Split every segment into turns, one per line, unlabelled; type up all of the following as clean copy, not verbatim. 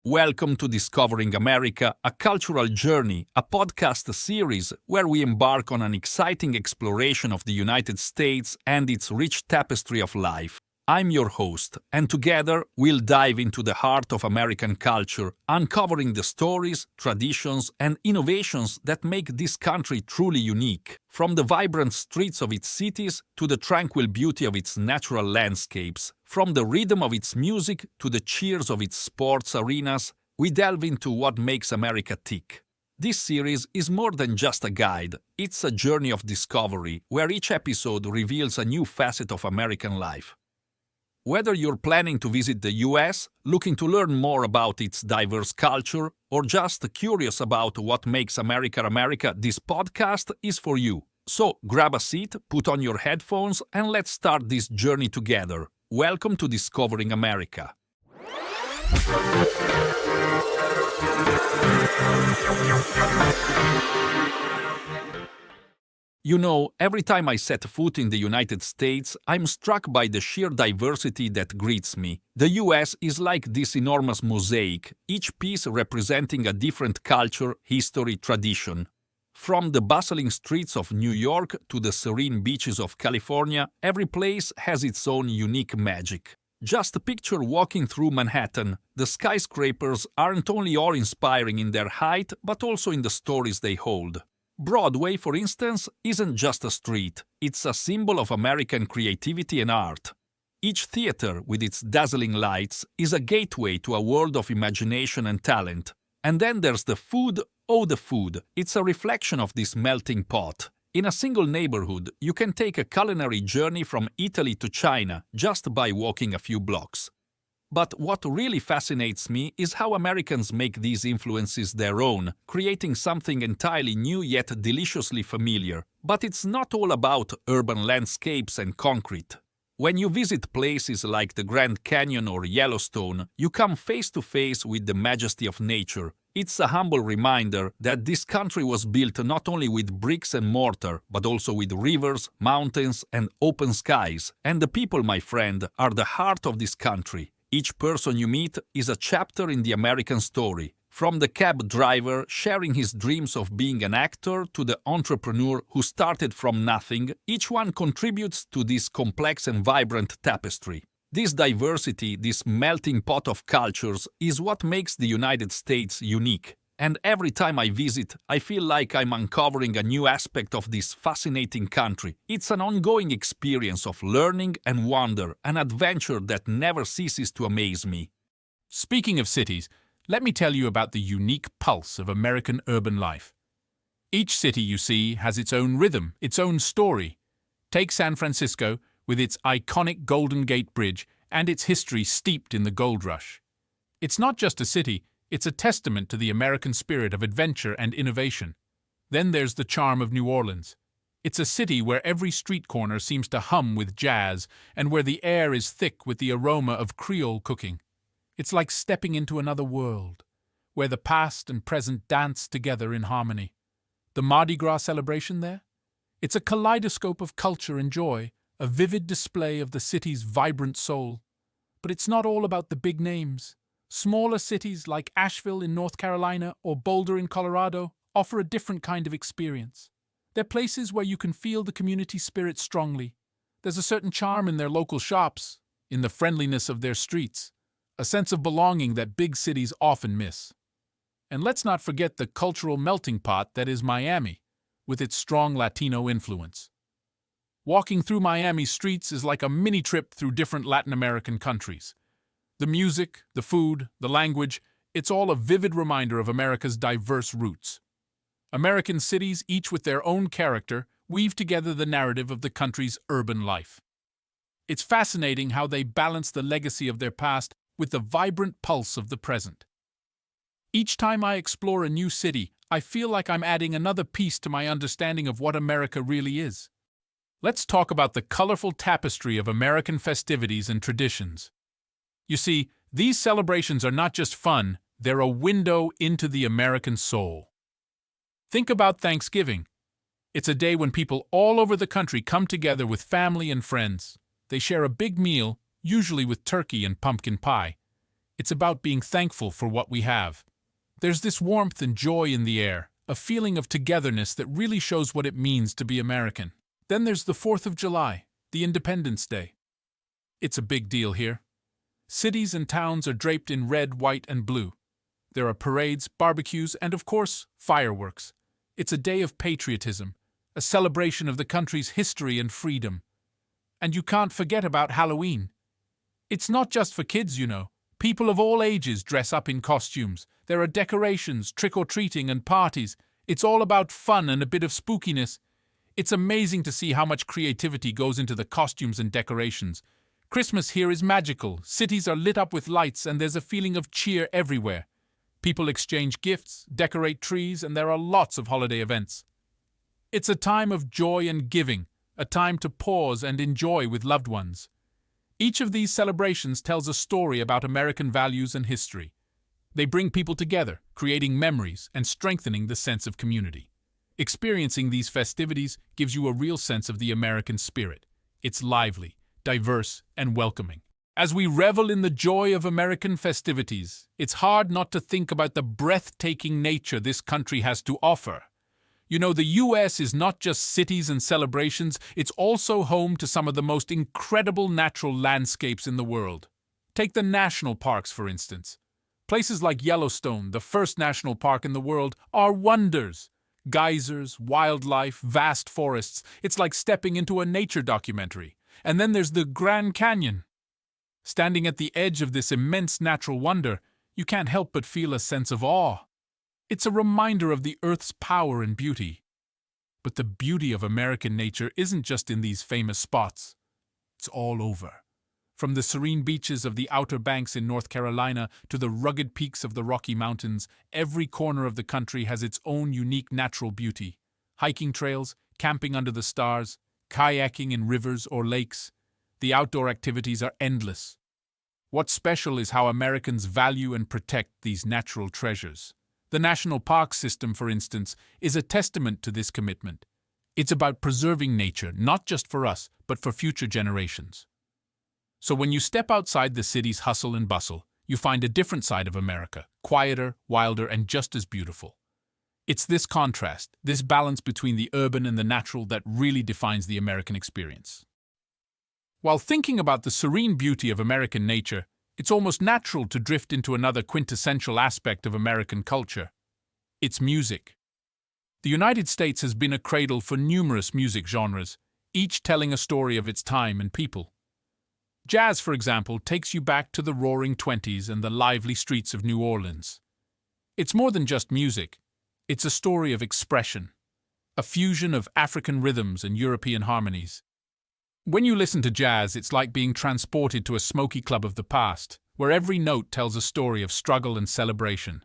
Welcome to Discovering America, a cultural journey, a podcast series where we embark on an exciting exploration of the United States and its rich tapestry of life. I'm your host, and together we'll dive into the heart of American culture, uncovering the stories, traditions, and innovations that make this country truly unique. From the vibrant streets of its cities to the tranquil beauty of its natural landscapes, from the rhythm of its music to the cheers of its sports arenas, we delve into what makes America tick. This series is more than just a guide, it's a journey of discovery where each episode reveals a new facet of American life. Whether you're planning to visit the US, looking to learn more about its diverse culture, or just curious about what makes America America, this podcast is for you. So grab a seat, put on your headphones, and let's start this journey together. Welcome to Discovering America. You know, every time I set foot in the United States, I'm struck by the sheer diversity that greets me. The US is like this enormous mosaic, each piece representing a different culture, history, tradition. From the bustling streets of New York to the serene beaches of California, every place has its own unique magic. Just picture walking through Manhattan. The skyscrapers aren't only awe-inspiring in their height, but also in the stories they hold. Broadway, for instance, isn't just a street, it's a symbol of American creativity and art. Each theater, with its dazzling lights, is a gateway to a world of imagination and talent. And then there's the food. Oh, the food. It's a reflection of this melting pot. In a single neighborhood, you can take a culinary journey from Italy to China just by walking a few blocks. But what really fascinates me is how Americans make these influences their own, creating something entirely new yet deliciously familiar. But it's not all about urban landscapes and concrete. When you visit places like the Grand Canyon or Yellowstone, you come face to face with the majesty of nature. It's a humble reminder that this country was built not only with bricks and mortar, but also with rivers, mountains, and open skies. And the people, my friend, are the heart of this country. Each person you meet is a chapter in the American story, from the cab driver sharing his dreams of being an actor to the entrepreneur who started from nothing. Each one contributes to this complex and vibrant tapestry. This diversity, this melting pot of cultures, is what makes the United States unique. And every time I visit, I feel like I'm uncovering a new aspect of this fascinating country. It's an ongoing experience of learning and wonder, an adventure that never ceases to amaze me.
Speaking of cities, let me tell you about the unique pulse of American urban life. Each city you see has its own rhythm, its own story. Take San Francisco, with its iconic Golden Gate Bridge and its history steeped in the gold rush. It's not just a city, it's a testament to the American spirit of adventure and innovation. Then there's the charm of New Orleans. It's a city where every street corner seems to hum with jazz and where the air is thick with the aroma of Creole cooking. It's like stepping into another world, where the past and present dance together in harmony. The Mardi Gras celebration there? It's a kaleidoscope of culture and joy, a vivid display of the city's vibrant soul. But it's not all about the big names. Smaller cities like Asheville in North Carolina or Boulder in Colorado offer a different kind of experience. They're places where you can feel the community spirit strongly. There's a certain charm in their local shops, in the friendliness of their streets, a sense of belonging that big cities often miss. And let's not forget the cultural melting pot that is Miami, with its strong Latino influence. Walking through Miami's streets is like a mini trip through different Latin American countries. The music, the food, the language, it's all a vivid reminder of America's diverse roots. American cities, each with their own character, weave together the narrative of the country's urban life. It's fascinating how they balance the legacy of their past with the vibrant pulse of the present. Each time I explore a new city, I feel like I'm adding another piece to my understanding of what America really is. Let's talk about the colorful tapestry of American festivities and traditions. You see, these celebrations are not just fun, they're a window into the American soul. Think about Thanksgiving. It's a day when people all over the country come together with family and friends. They share a big meal, usually with turkey and pumpkin pie. It's about being thankful for what we have. There's this warmth and joy in the air, a feeling of togetherness that really shows what it means to be American. Then there's the 4th of July, the Independence Day. It's a big deal here. Cities and towns are draped in red, white, and blue. There are parades, barbecues, and of course, fireworks. It's a day of patriotism, a celebration of the country's history and freedom. And you can't forget about Halloween. It's not just for kids, you know. People of all ages dress up in costumes. There are decorations, trick-or-treating, and parties. It's all about fun and a bit of spookiness. It's amazing to see how much creativity goes into the costumes and decorations. Christmas here is magical. Cities are lit up with lights, and there's a feeling of cheer everywhere. People exchange gifts, decorate trees, and there are lots of holiday events. It's a time of joy and giving, a time to pause and enjoy with loved ones. Each of these celebrations tells a story about American values and history. They bring people together, creating memories and strengthening the sense of community. Experiencing these festivities gives you a real sense of the American spirit. It's lively, diverse, and welcoming. As we revel in the joy of American festivities, it's hard not to think about the breathtaking nature this country has to offer. You know, the US is not just cities and celebrations, it's also home to some of the most incredible natural landscapes in the world. Take the national parks, for instance. Places like Yellowstone, the first national park in the world, are wonders. Geysers, wildlife, vast forests. It's like stepping into a nature documentary. And then there's the Grand Canyon. Standing at the edge of this immense natural wonder, you can't help but feel a sense of awe. It's a reminder of the Earth's power and beauty. But the beauty of American nature isn't just in these famous spots. It's all over. From the serene beaches of the Outer Banks in North Carolina to the rugged peaks of the Rocky Mountains, every corner of the country has its own unique natural beauty. Hiking trails, camping under the stars, kayaking in rivers or lakes. The outdoor activities are endless. What's special is how Americans value and protect these natural treasures. The national park system, for instance, is a testament to this commitment. It's about preserving nature, not just for us, but for future generations. So when you step outside the city's hustle and bustle, you find a different side of America, quieter, wilder, and just as beautiful. It's this contrast, this balance between the urban and the natural that really defines the American experience. While thinking about the serene beauty of American nature, it's almost natural to drift into another quintessential aspect of American culture. It's music. The United States has been a cradle for numerous music genres, each telling a story of its time and people. Jazz, for example, takes you back to the roaring 20s and the lively streets of New Orleans. It's more than just music. It's a story of expression, a fusion of African rhythms and European harmonies. When you listen to jazz, it's like being transported to a smoky club of the past, where every note tells a story of struggle and celebration.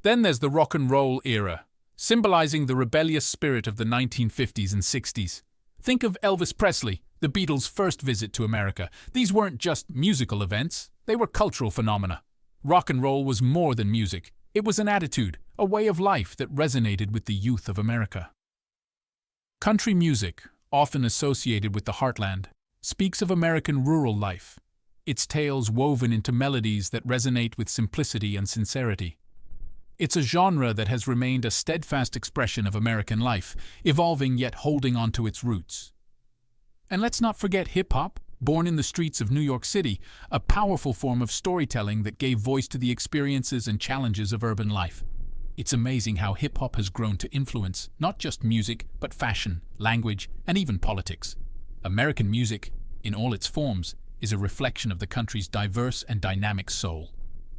Then there's the rock and roll era, symbolizing the rebellious spirit of the 1950s and 60s. Think of Elvis Presley, the Beatles' first visit to America. These weren't just musical events, they were cultural phenomena. Rock and roll was more than music. It was an attitude, a way of life that resonated with the youth of America. Country music, often associated with the heartland, speaks of American rural life, its tales woven into melodies that resonate with simplicity and sincerity. It's a genre that has remained a steadfast expression of American life, evolving yet holding on to its roots. And let's not forget hip-hop, born in the streets of New York City, a powerful form of storytelling that gave voice to the experiences and challenges of urban life. It's amazing how hip-hop has grown to influence not just music, but fashion, language, and even politics. American music, in all its forms, is a reflection of the country's diverse and dynamic soul.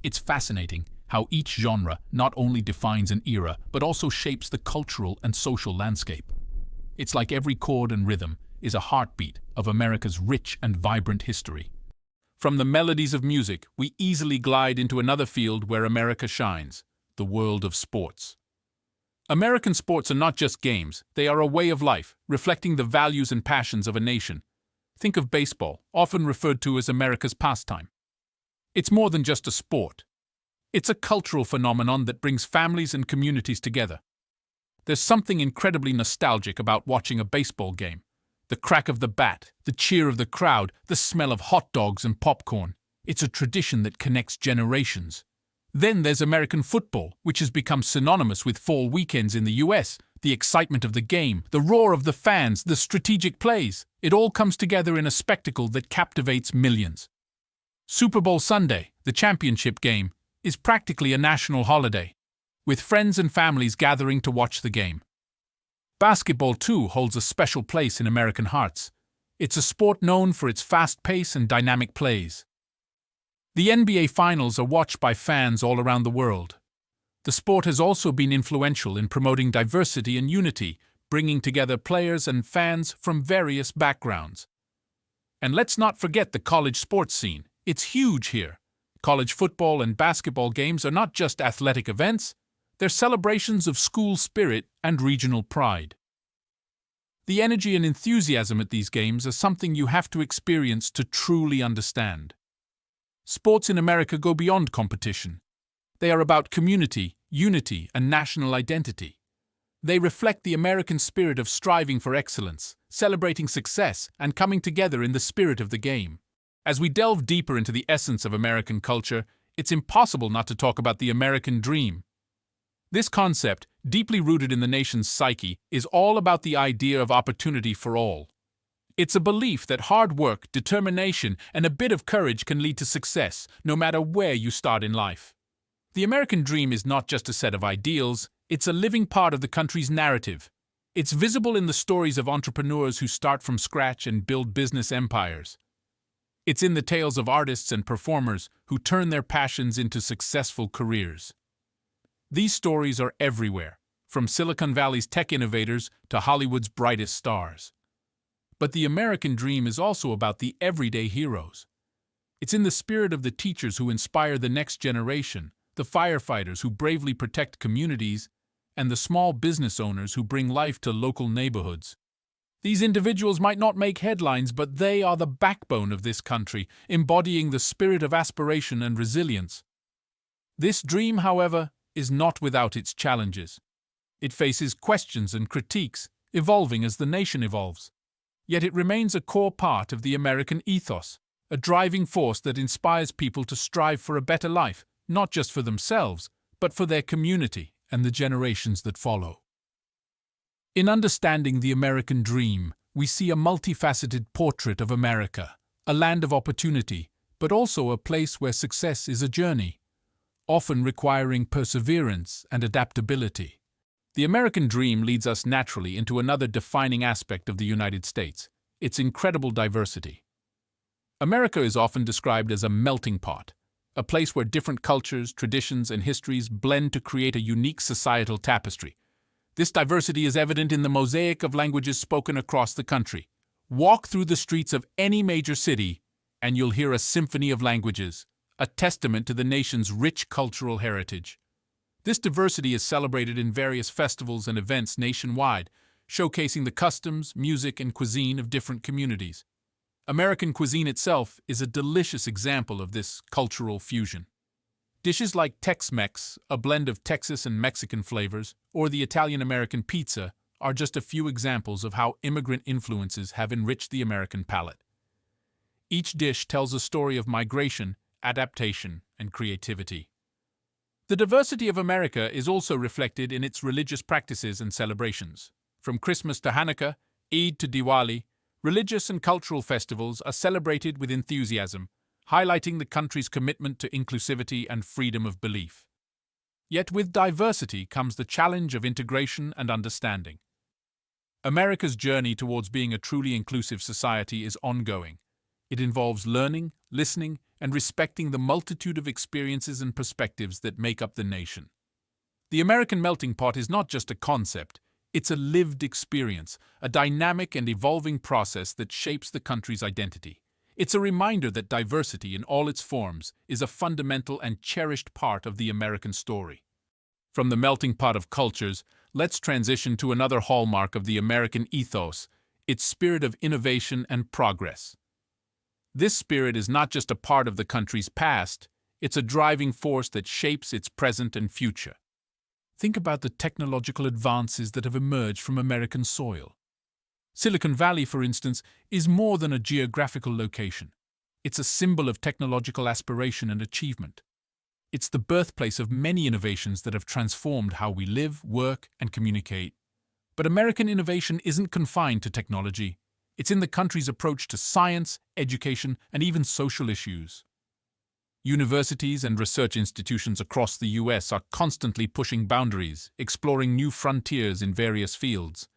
It's fascinating how each genre not only defines an era, but also shapes the cultural and social landscape. It's like every chord and rhythm is a heartbeat of America's rich and vibrant history. From the melodies of music, we easily glide into another field where America shines, the world of sports. American sports are not just games, they are a way of life, reflecting the values and passions of a nation. Think of baseball, often referred to as America's pastime. It's more than just a sport. It's a cultural phenomenon that brings families and communities together. There's something incredibly nostalgic about watching a baseball game. The crack of the bat, the cheer of the crowd, the smell of hot dogs and popcorn. It's a tradition that connects generations. Then there's American football, which has become synonymous with fall weekends in the US. The excitement of the game, the roar of the fans, the strategic plays, it all comes together in a spectacle that captivates millions. Super Bowl Sunday, the championship game, is practically a national holiday, with friends and families gathering to watch the game. Basketball, too, holds a special place in American hearts. It's a sport known for its fast pace and dynamic plays. The NBA Finals are watched by fans all around the world. The sport has also been influential in promoting diversity and unity, bringing together players and fans from various backgrounds. And let's not forget the college sports scene. It's huge here. College football and basketball games are not just athletic events, they're celebrations of school spirit and regional pride. The energy and enthusiasm at these games are something you have to experience to truly understand. Sports in America go beyond competition. They are about community, unity, and national identity. They reflect the American spirit of striving for excellence, celebrating success, and coming together in the spirit of the game. As we delve deeper into the essence of American culture, it's impossible not to talk about the American dream. This concept, deeply rooted in the nation's psyche, is all about the idea of opportunity for all. It's a belief that hard work, determination, and a bit of courage can lead to success, no matter where you start in life. The American dream is not just a set of ideals, it's a living part of the country's narrative. It's visible in the stories of entrepreneurs who start from scratch and build business empires. It's in the tales of artists and performers who turn their passions into successful careers. These stories are everywhere, from Silicon Valley's tech innovators to Hollywood's brightest stars. But the American dream is also about the everyday heroes. It's in the spirit of the teachers who inspire the next generation, the firefighters who bravely protect communities, and the small business owners who bring life to local neighborhoods. These individuals might not make headlines, but they are the backbone of this country, embodying the spirit of aspiration and resilience. This dream, however, is not without its challenges. It faces questions and critiques, evolving as the nation evolves. Yet it remains a core part of the American ethos, a driving force that inspires people to strive for a better life, not just for themselves, but for their community and the generations that follow. In understanding the American dream, we see a multifaceted portrait of America, a land of opportunity, but also a place where success is a journey, often requiring perseverance and adaptability. The American dream leads us naturally into another defining aspect of the United States, its incredible diversity. America is often described as a melting pot, a place where different cultures, traditions, and histories blend to create a unique societal tapestry. This diversity is evident in the mosaic of languages spoken across the country. Walk through the streets of any major city, and you'll hear a symphony of languages, a testament to the nation's rich cultural heritage. This diversity is celebrated in various festivals and events nationwide, showcasing the customs, music, and cuisine of different communities. American cuisine itself is a delicious example of this cultural fusion. Dishes like Tex-Mex, a blend of Texas and Mexican flavors, or the Italian-American pizza are just a few examples of how immigrant influences have enriched the American palate. Each dish tells a story of migration, adaptation, and creativity. The diversity of America is also reflected in its religious practices and celebrations. From Christmas to Hanukkah, Eid to Diwali, religious and cultural festivals are celebrated with enthusiasm, highlighting the country's commitment to inclusivity and freedom of belief. Yet with diversity comes the challenge of integration and understanding. America's journey towards being a truly inclusive society is ongoing. It involves learning, listening, and respecting the multitude of experiences and perspectives that make up the nation. The American melting pot is not just a concept, it's a lived experience, a dynamic and evolving process that shapes the country's identity. It's a reminder that diversity in all its forms is a fundamental and cherished part of the American story. From the melting pot of cultures, let's transition to another hallmark of the American ethos, its spirit of innovation and progress. This spirit is not just a part of the country's past, it's a driving force that shapes its present and future. Think about the technological advances that have emerged from American soil. Silicon Valley, for instance, is more than a geographical location. It's a symbol of technological aspiration and achievement. It's the birthplace of many innovations that have transformed how we live, work, and communicate. But American innovation isn't confined to technology. It's in the country's approach to science, education, and even social issues. Universities and research institutions across the US are constantly pushing boundaries, exploring new frontiers in various fields.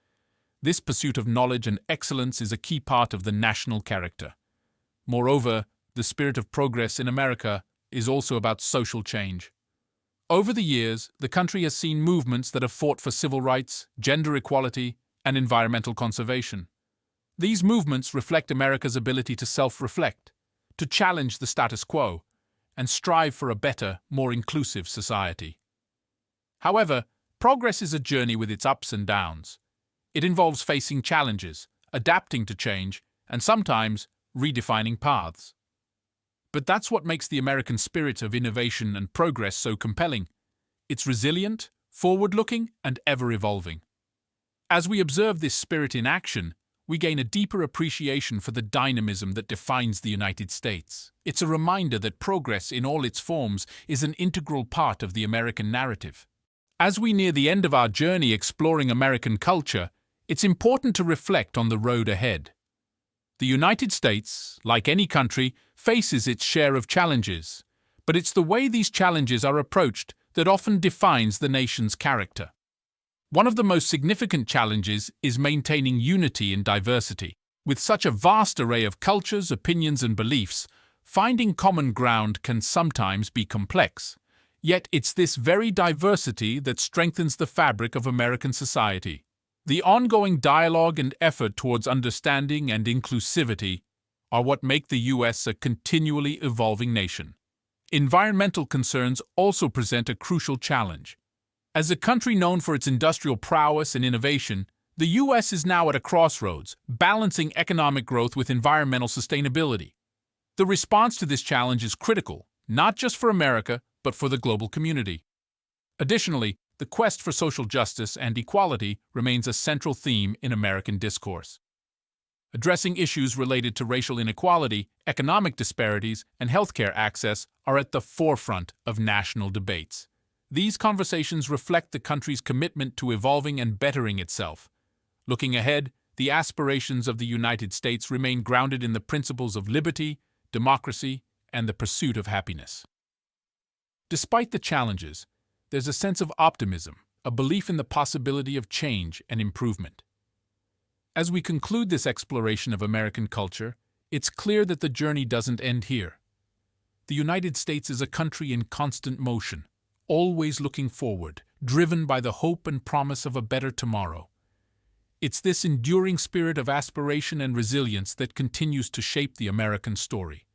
This pursuit of knowledge and excellence is a key part of the national character. Moreover, the spirit of progress in America is also about social change. Over the years, the country has seen movements that have fought for civil rights, gender equality, and environmental conservation. These movements reflect America's ability to self-reflect, to challenge the status quo, and strive for a better, more inclusive society. However, progress is a journey with its ups and downs. It involves facing challenges, adapting to change, and sometimes redefining paths. But that's what makes the American spirit of innovation and progress so compelling. It's resilient, forward-looking, and ever-evolving. As we observe this spirit in action, we gain a deeper appreciation for the dynamism that defines the United States. It's a reminder that progress in all its forms is an integral part of the American narrative. As we near the end of our journey exploring American culture, it's important to reflect on the road ahead. The United States, like any country, faces its share of challenges, but it's the way these challenges are approached that often defines the nation's character. One of the most significant challenges is maintaining unity in diversity. With such a vast array of cultures, opinions, and beliefs, finding common ground can sometimes be complex. Yet it's this very diversity that strengthens the fabric of American society. The ongoing dialogue and effort towards understanding and inclusivity are what make the US a continually evolving nation. Environmental concerns also present a crucial challenge. As a country known for its industrial prowess and innovation, the US is now at a crossroads, balancing economic growth with environmental sustainability. The response to this challenge is critical, not just for America, but for the global community. Additionally, the quest for social justice and equality remains a central theme in American discourse. Addressing issues related to racial inequality, economic disparities, and healthcare access are at the forefront of national debates. These conversations reflect the country's commitment to evolving and bettering itself. Looking ahead, the aspirations of the United States remain grounded in the principles of liberty, democracy, and the pursuit of happiness. Despite the challenges, there's a sense of optimism, a belief in the possibility of change and improvement. As we conclude this exploration of American culture, it's clear that the journey doesn't end here. The United States is a country in constant motion, always looking forward, driven by the hope and promise of a better tomorrow. It's this enduring spirit of aspiration and resilience that continues to shape the American story.